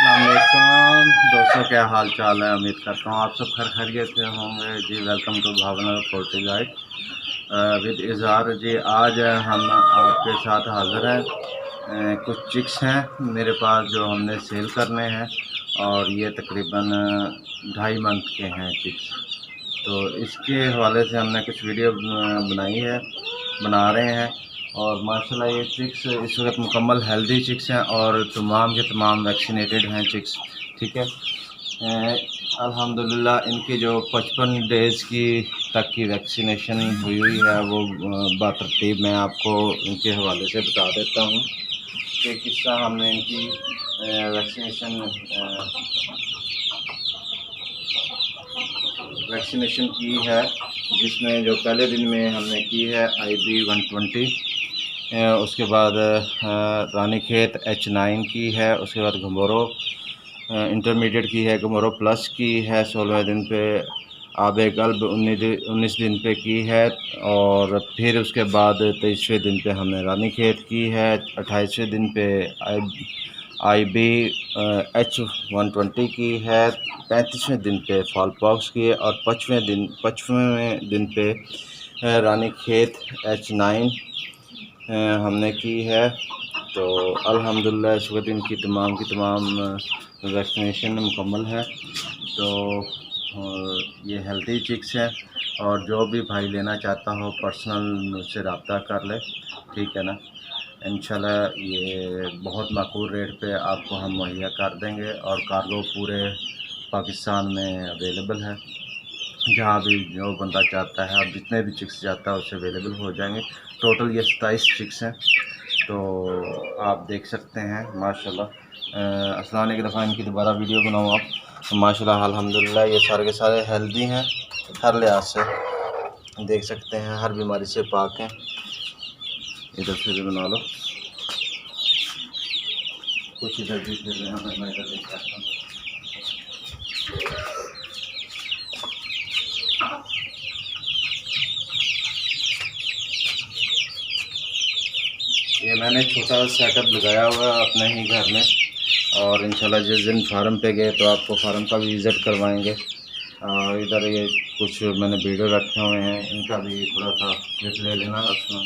अस्सलाम वालेकुम दोस्तों, क्या हाल चाल है। उम्मीद करता हूँ आप सब खैरियत से होंगे जी। Welcome to Bhavnagar poultry guide with Izhar ji. आज हम आपके साथ हाज़िर हैं। कुछ चिक्स हैं मेरे पास जो हमने सेल करने हैं, और ये तकरीबन 2.5 मंथ के हैं चिक्स। तो इसके हवाले से हमने कुछ वीडियो बना रहे हैं। और माशाल्लाह ये चिक्स इस वक्त मुकम्मल हेल्दी चिक्स हैं और तमाम के तमाम वैक्सीनेटेड हैं चिक्स। ठीक है, अल्हम्दुलिल्लाह इनकी जो 55 डेज़ की तक की वैक्सीनेशन हुई है वो बातरतीब मैं आपको इनके हवाले से बता देता हूँ कि किस तरह हमने इनकी वैक्सीनेशन की है। जिसमें जो पहले दिन में हमने की है IB 120, उसके बाद रानीखेत H9 की है, उसके बाद घुमोरो इंटरमीडिएट की है, घुमोरो प्लस की है 16वें दिन पे, आबे कल्ब 19 दिन पे की है, और फिर उसके बाद 23वें दिन पे हमने रानीखेत की है, 28वें दिन पे IB H120 की है, 35वें दिन पे फॉलपॉक्स की है, और 55वें दिन पे रानीखेत H9 हमने की है। तो अल्हम्दुलिल्लाह इस वक्त इनकी तमाम की तमाम वैक्सीनेशन मुकम्मल है। तो ये हेल्दी चिक्स है, और जो भी भाई लेना चाहता हो पर्सनल मुझसे रब्ता कर ले, ठीक है ना। इंशाल्लाह ये बहुत माकूल रेट पे आपको हम मुहैया कर देंगे, और कार्गो पूरे पाकिस्तान में अवेलेबल है। जहाँ भी जो बंदा चाहता है, आप जितने भी चिक्स चाहता है उससे अवेलेबल हो जाएंगे। टोटल ये 27 चिक्स हैं, तो आप देख सकते हैं माशाल्लाह। अस्सलाम एक दफ़ा इनकी दोबारा वीडियो बनाऊँ आप, तो माशाल्लाह अल्हम्दुलिल्लाह ये सारे के सारे हेल्दी हैं हर लिहाज से, देख सकते हैं हर बीमारी से पाक हैं। इधर से भी बना लो, कुछ इधर भी फिर मैं इधर देख सकता हूँ। ये मैंने छोटा सेटअप लगाया हुआ है अपने ही घर में, और इंशाल्लाह जिस दिन फार्म पे गए तो आपको फार्म का भी विज़िट करवाएंगे। और इधर ये कुछ मैंने वीडियो रखे हुए हैं, इनका भी थोड़ा सा क्लिप ले लेना उसमें।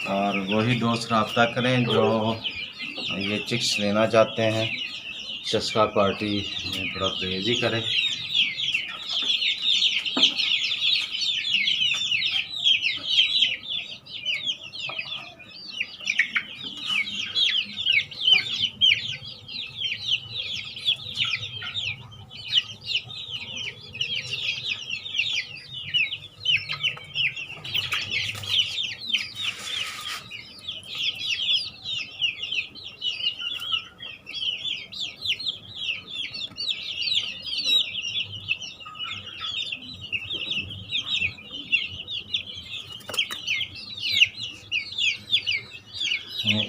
और वही दोस्त रब्ता करें जो ये चिक्स लेना चाहते हैं। चस्का पार्टी थोड़ा परहेज़ी करें।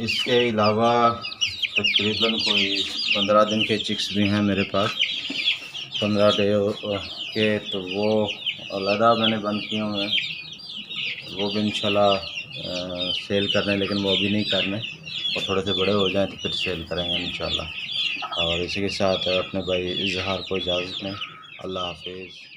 इसके अलावा तकरीबन कोई 15 दिन के चिक्स भी हैं मेरे पास, 15 डे के, तो वो अलहदा मैंने बंद किए हुए हैं। वो भी इंशाल्लाह सेल करने, लेकिन वो अभी नहीं करने, और थोड़े से बड़े हो जाएं तो फिर सेल करेंगे इंशाल्लाह। और इसी के साथ अपने भाई इजहार को इजाज़त दें। अल्लाह हाफिज़।